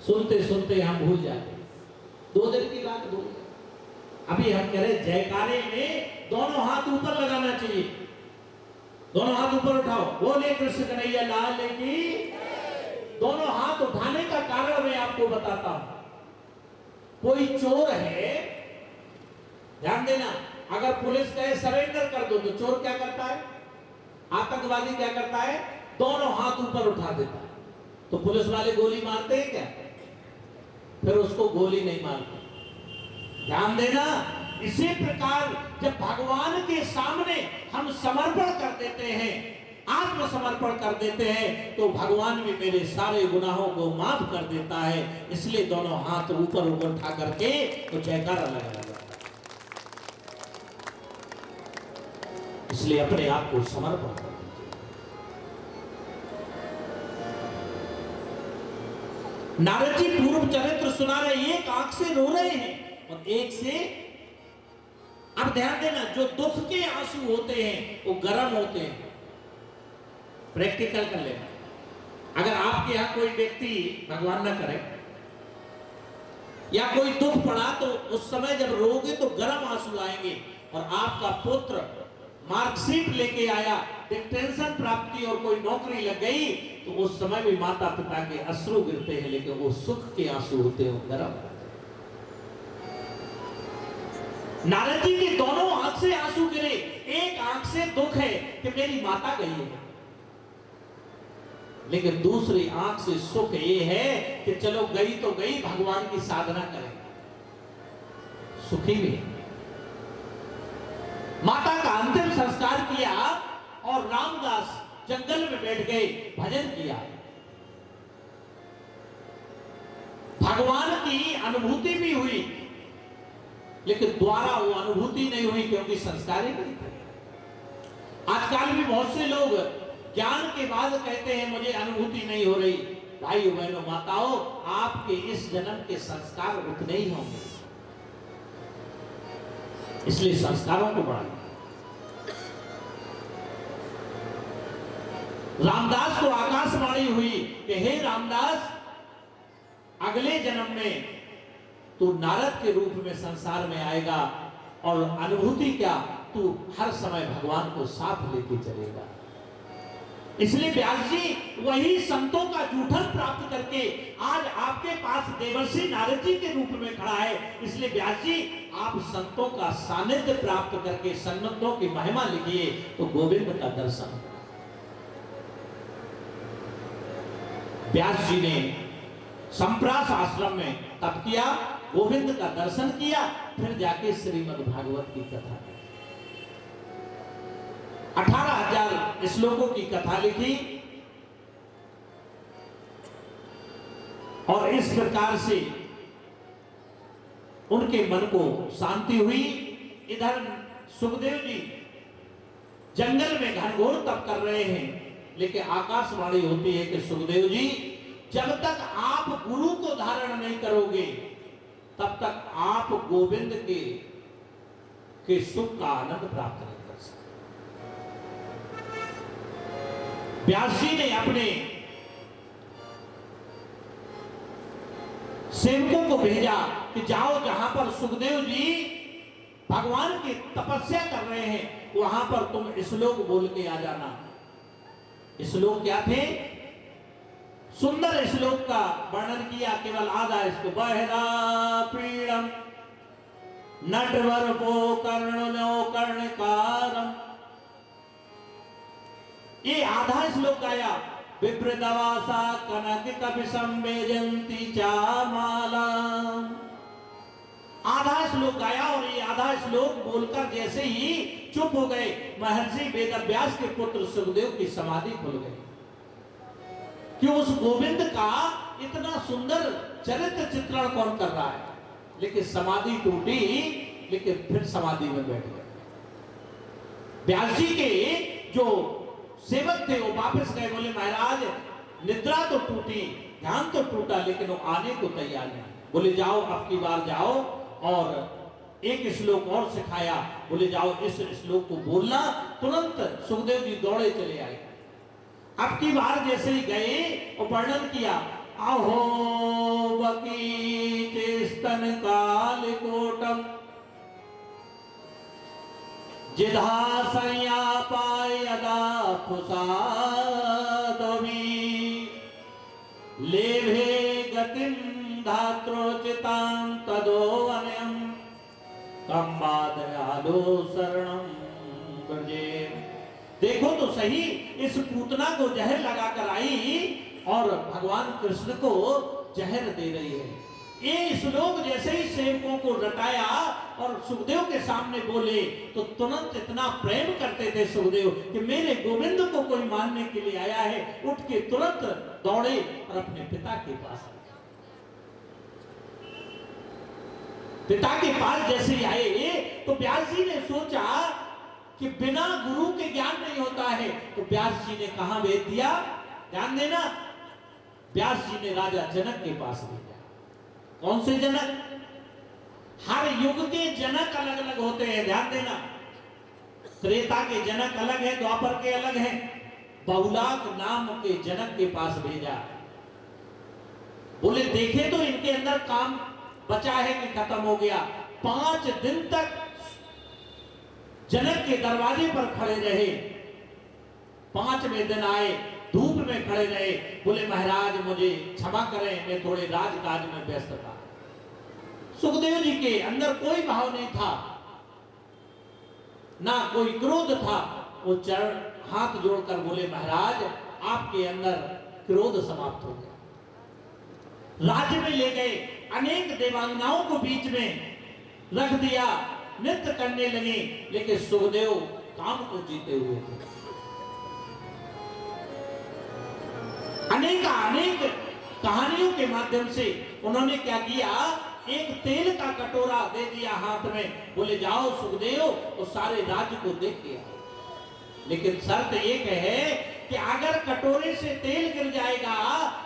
सुनते सुनते हम भूल जाते। 2 दिन की बात भूल। अभी हम कह रहे जयकारे में दोनों हाथ ऊपर लगाना चाहिए, दोनों हाथ ऊपर उठाओ, बोले कृष्ण कन्हैया लाल की। दोनों हाथ उठाने का कारण मैं आपको बताता हूं। कोई चोर है, ध्यान देना, अगर पुलिस कहे सरेंडर कर दो तो चोर क्या करता है? आतंकवादी क्या करता है? दोनों हाथ ऊपर उठा देता है। तो पुलिस वाले गोली मारते हैं क्या? फिर उसको गोली नहीं मारते। ध्यान देना। इसी प्रकार जब भगवान के सामने हम समर्पण कर देते हैं, आत्मसमर्पण कर देते हैं, तो भगवान भी मेरे सारे गुनाहों को माफ कर देता है। इसलिए दोनों हाथ ऊपर ऊपर उठा करके तो जयकारा लगाया। इसलिए अपने आप को समर्पण कर। नारद जी पूर्व चरित्र सुना रहे, एक आंख से रो रहे हैं और एक से, अब ध्यान देना, जो दुख के आंसू होते हैं वो गर्म होते हैं। प्रैक्टिकल कर लेना। अगर आपके यहां कोई व्यक्ति, भगवान ना करे, या कोई दुख पड़ा तो उस समय जब रोगे तो गर्म आंसू आएंगे। और आपका पुत्र मार्कशीट लेके आया, डिस्टिंक्शन प्राप्त की और कोई नौकरी लग गई, तो उस समय भी माता पिता के अश्रु गिरते हैं, लेकिन वो सुख के आंसू होते हैं, गर्म। नारद जी के दोनों आंख से आंसू गिरे। एक आंख से दुख है कि मेरी माता गई है, लेकिन दूसरी आंख से सुख ये है कि चलो गई तो गई, भगवान की साधना करें, सुखी भी है। माता का अंतिम संस्कार किया और रामदास जंगल में बैठ गए, भजन किया। भगवान की अनुभूति भी हुई, लेकिन द्वारा वो अनुभूति नहीं हुई क्योंकि संस्कार ही नहीं थे। आजकल भी बहुत से लोग ज्ञान के बाद कहते हैं मुझे अनुभूति नहीं हो रही। भाइयों बहनों माताओं, आपके इस जन्म के संस्कार उतने ही होंगे, इसलिए संस्कारों को बढ़ाइए। रामदास को आकाशवाणी हुई कि हे रामदास, अगले जन्म में तू नारद के रूप में संसार में आएगा। और अनुभूति क्या? तू हर समय भगवान को साथ लेके चलेगा। इसलिए व्यास जी वही संतों का जूठन प्राप्त करके आज आपके पास देवर्षि नारद जी के रूप में खड़ा है। इसलिए व्यास जी आप संतों का सानिध्य प्राप्त करके सन्नतों की महिमा लिखिए तो गोविंद का दर्शन। व्यास जी ने संप्रास आश्रम में तप किया, गोविंद का दर्शन किया, फिर जाके श्रीमद् भागवत की कथा 18,000 श्लोकों की कथा लिखी और इस प्रकार से उनके मन को शांति हुई। इधर सुखदेव जी जंगल में घनघोर तप कर रहे हैं, लेकिन आकाशवाणी होती है कि सुखदेव जी जब तक आप गुरु को धारण नहीं करोगे तब तक आप गोविंद के सुख का आनंद प्राप्त नहीं कर सकते। व्यास जी ने अपने सेवकों को भेजा कि जाओ जहां पर सुखदेव जी भगवान की तपस्या कर रहे हैं वहां पर तुम श्लोक बोल के आ जाना। श्लोक क्या थे? सुंदर श्लोक का वर्णन किया, केवल आधा इसको। बहरा पीड़म नटवर को कर्णो कर्णकारम, ये आधा श्लोक गाया। विप्रदवासा कनक कपि संवेजंती चामाला, आधा श्लोक गाया और ये आधा श्लोक बोलकर जैसे ही चुप हो गए महर्षि वेदव्यास के पुत्र सुखदेव की समाधि खुल गई। कि उस गोविंद का इतना सुंदर चरित्र चित्रण कौन कर रहा है, लेकिन समाधि टूटी, लेकिन फिर समाधि में बैठ गए। व्यास जी के जो सेवक थे वो वापस गए, बोले महाराज निद्रा तो टूटी, ध्यान तो टूटा, लेकिन वो आने को तैयार नहीं। बोले जाओ अब की बार जाओ और एक श्लोक और सिखाया। बोले जाओ इस श्लोक को बोलना। तुरंत सुखदेव जी दौड़े चले आए। अब की बार जैसे ही गए और वर्णन किया, अहो बकी स्तन काल कोटम जिधा संयापायदा फुसादमी लेभे गतिम धात्रोचितां तदो अनयम कम्बादयालो शरणं ब्रजे। देखो तो सही, इस पूतना को जहर लगाकर आई और भगवान कृष्ण को जहर दे रही है। ये श्लोक जैसे ही सेवकों को रटाया और सुखदेव के सामने बोले तो तुरंत इतना प्रेम करते थे सुखदेव कि मेरे गोविंद को कोई मारने के लिए आया है। उठ के तुरंत दौड़े और अपने पिता के पास आए। पिता के पास जैसे ही आए तो व्यास जी ने सोचा कि बिना गुरु के ज्ञान नहीं होता है, तो व्यास जी ने कहां भेज दिया? ध्यान देना, व्यास जी ने राजा जनक के पास भेजा। कौन से जनक? हर युग के जनक अलग अलग होते हैं, ध्यान देना। त्रेता के जनक अलग है, द्वापर के अलग हैं। बहुलाक नाम के जनक के पास भेजा। बोले देखे तो इनके अंदर काम बचा है कि खत्म हो गया। 5 दिन तक जनक के दरवाजे पर खड़े रहे। 5वें दिन आए, धूप में खड़े रहे। बोले महाराज मुझे क्षमा करें, मैं थोड़े राजकाज में व्यस्त था। सुखदेव जी के अंदर कोई भाव नहीं था, ना कोई क्रोध था। वो चरण हाथ जोड़कर बोले महाराज आपके अंदर क्रोध समाप्त हो गया। राज्य में ले गए, अनेक देवांगनाओं को बीच में रख दिया, नृत्य करने लगे, लेकिन सुखदेव काम को जीते हुए थे। अनेक कहानियों के माध्यम से उन्होंने क्या किया, एक तेल का कटोरा दे दिया हाथ में। बोले जाओ सुखदेव और सारे राज्य को देख के आओ, लेकिन शर्त एक है कि अगर कटोरे से तेल गिर जाएगा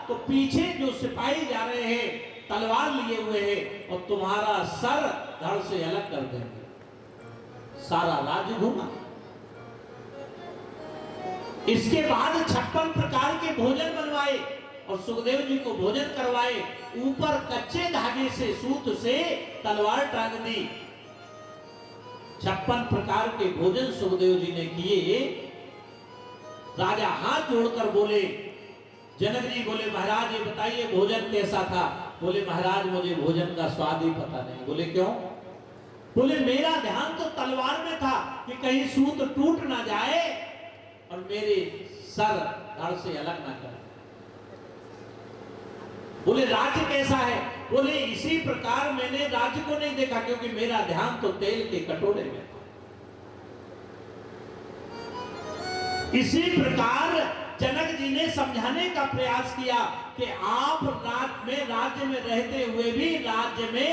तो पीछे जो सिपाही जा रहे हैं तलवार लिए हुए हैं और तुम्हारा सर धड़ से अलग कर देंगे। सारा राज्य घूमा। इसके बाद 56 प्रकार के भोजन बनवाए और सुखदेव जी को भोजन करवाए। ऊपर कच्चे धागे से सूत से तलवार टांग दी। 56 प्रकार के भोजन सुखदेव जी ने किए। राजा हाथ जोड़कर बोले, जनक जी बोले महाराज ये बताइए भोजन कैसा था? बोले महाराज मुझे भोजन का स्वाद ही पता नहीं। बोले क्यों? बोले मेरा ध्यान तो तलवार में था कि कहीं सूत टूट ना जाए और मेरे सर धड़ से अलग ना करे। बोले राज्य कैसा है? बोले इसी प्रकार मैंने राज्य को नहीं देखा क्योंकि मेरा ध्यान तो तेल के कटोरे में था। इसी प्रकार जनक जी ने समझाने का प्रयास किया कि आप राज्य में रहते हुए भी राज्य में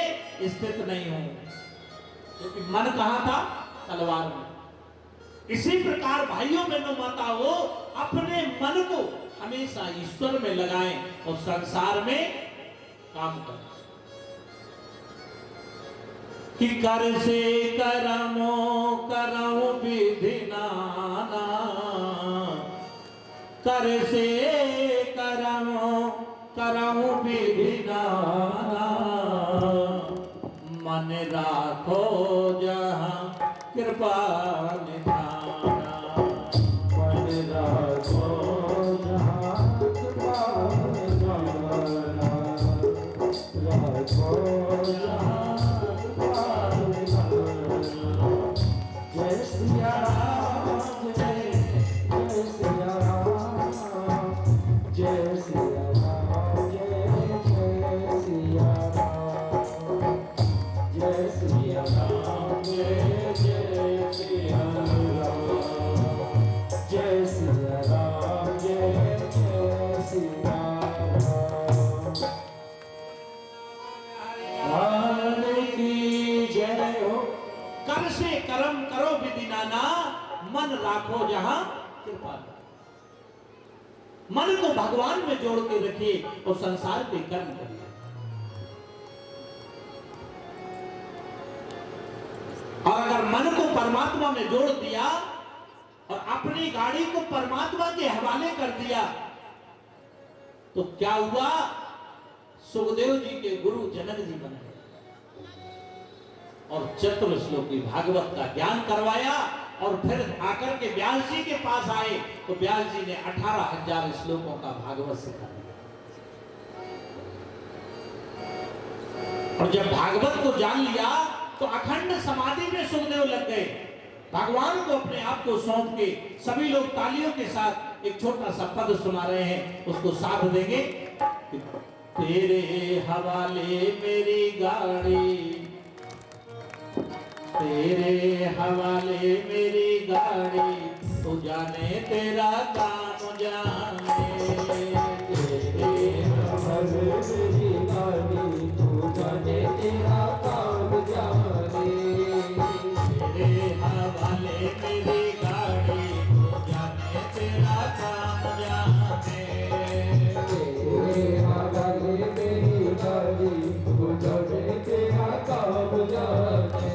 स्थित नहीं हो, क्योंकि मन कहां था? तलवार में। इसी प्रकार भाइयों बहनों माताओं अपने मन को हमेशा ईश्वर में लगाएं और संसार में काम करें। कि कर से करमो करऊं विधि नाना, कर से करमो करऊं विधि नाना, मन राखो जहाँ कृपा निधाना। मन राखो जहाँ कृपा निधाना, राखो जहाँ कृपा निधाना। जय सिया राम, जय सिया राम, जय सिया राम, जय सिया राम, जय सिया राम, जय सिया राम, जय सिया राम, जय सिया राम। हरे की जय हो। कर से कर्म करो विधि नाना, मन राखो जहां कृपा। मन को भगवान में जोड़ के रखिए और संसार के कर्म करिए। और अगर मन को परमात्मा में जोड़ दिया और अपनी गाड़ी को परमात्मा के हवाले कर दिया तो क्या हुआ? सुखदेव जी के गुरु जनक जी बने और चतुर्श्लोकी भागवत का ज्ञान करवाया। और फिर आकर के व्यास जी के पास आए तो व्यास जी ने 18,000 श्लोकों का भागवत सिखा दिया। और जब भागवत को जान लिया तो अखंड समाधि में सुखदेव लग गए। भगवान को अपने आप को सौंप के सभी लोग तालियों के साथ एक छोटा सा पद सुना रहे हैं, उसको साथ देंगे। तेरे हवाले मेरी गाड़ी, तेरे हवाले मेरी गाड़ी, तू जाने तेरा काम जाने। तेरे हवाले मेरी गाड़ी, तू जाने तेरा काम जाने। तेरे हवाले मेरी गाड़ी, तू जाने तेरा काम जाने। तेरे हवाले मेरी गाड़ी, तू जाने तेरा काम जाने।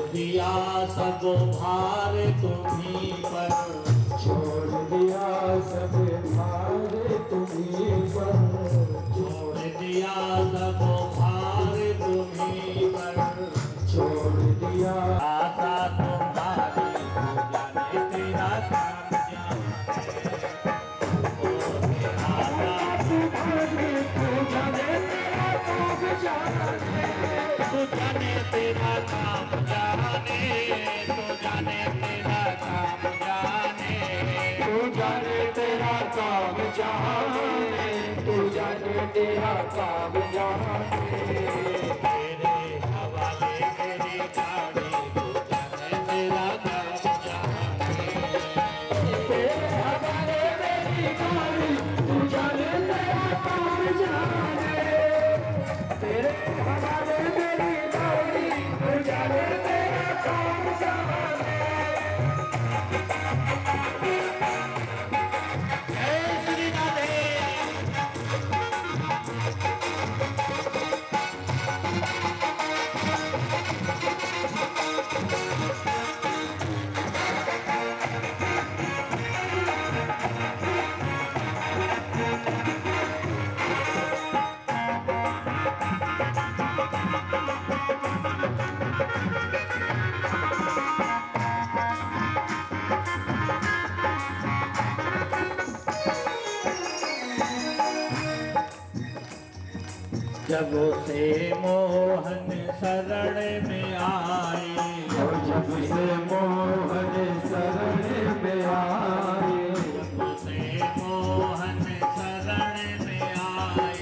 दिया सब भार तुम्हीं पर, छोड़ दिया सब भार तुम्हीं पर, छोड़ दिया सब भार तुम्हीं पर, छोड़ दिया आशा तुम्हारी, जाने तेरा काम जाने। ओ तेरा काम जाने, जाने तेरा काम जाने। तेरा काम जाने, तेरे हवाले मेरी गाड़ी तू जाने तेरा काम जाने, तेरे हवाले मेरी गाड़ी तू जाने तेरा काम जाने, तेरे हवाले मेरी गाड़ी तू जाने तेरा काम जाने। जय श्री राधे। जब से मोहन शरण में आए, जब से मोहन शरण में आए, जब से मोहन शरण में आए,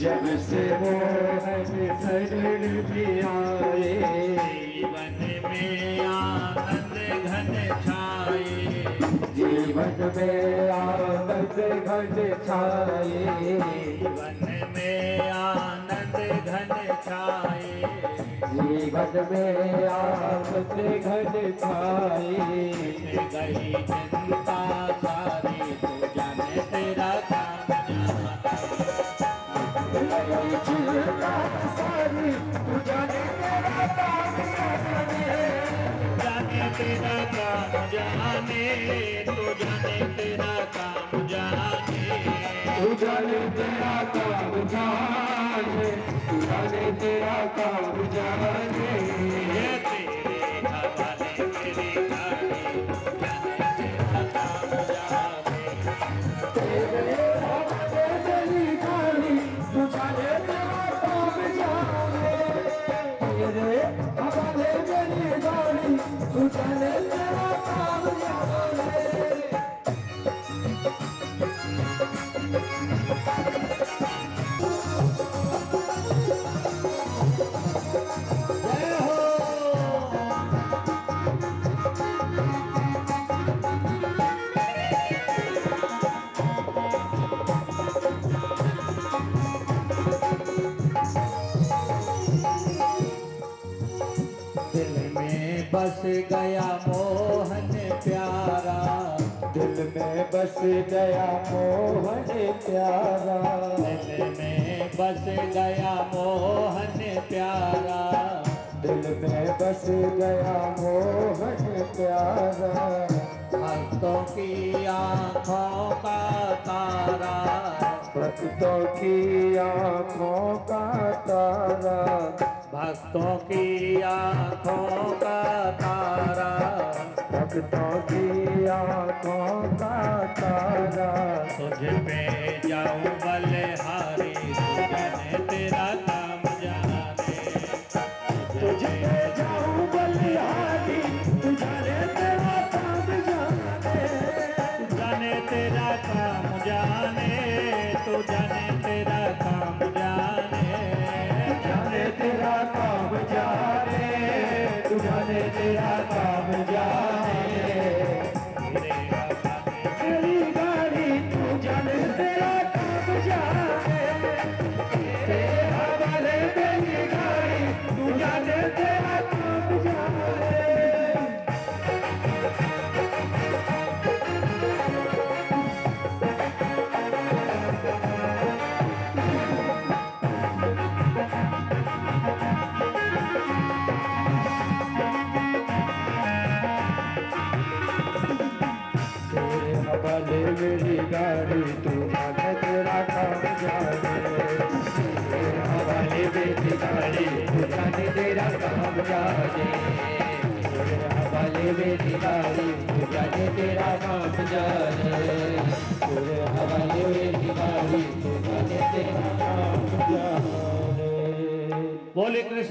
जब से मोहन शरण में आए, जीवन में आनंद घन छाए, जीवन में आनंद घन छाए, जीवन में आनंद घन छाए, जीवन में आनंद घन छाए। मिट गई चिंता सारी तू जाने तेरा काम जाने, चिंता सारी तू जाने तेरा काम जाने, जाने तेरा काम जाने, तू जाने तेरा काम जाने, तू जाने तेरा काम जाने, तू जाने तेरा काम जाने। ये तेरे हवाले मेरी गाड़ी जाने तेरा काम जाने, तेरे हवाले मेरी गाड़ी तू जाने तेरा काम जाने, तेरे हवाले मेरी गाड़ी तू जाने तेरा काम जाने। जय हो। दिल में बस गया मोहन प्यारा, दिल में बस गया मोहन प्यारा, दिल में बस गया मोहन प्यारा, दिल में बस गया मोहन प्यारा। भक्तों की आँखों का तारा, भक्तों की आँखों का तारा, भक्तों की आँखों का तारा, भक्तों की आँखों का तारा। तुझ पे जाऊं बलिहारी तू जाने तेरा काम जाने, तुझ पे जाऊं बलिहारी तू जाने तेरा काम जाने, जाने तेरा काम जाने, तू जाने तेरा काम जाने, जाने तेरा काम जाने, तू जाने तेरा काम जाने। तेरी गाड़ी तू जाने तेरा काम जाने, तेरे हवाले तेरी गाड़ी तू जाने तेरा काम जाने। तेरे हवाले मेरी गाड़ी तू जाने तेरा काम जाने, तेरे हवाले मेरी गाड़ी तू जाने तेरा काम जाने, तेरे हवाले मेरी गाड़ी तू जाने तेरा काम जाने, तेरे हवाले मेरी गाड़ी तू जाने तेरा काम जाने। बोले कृष्ण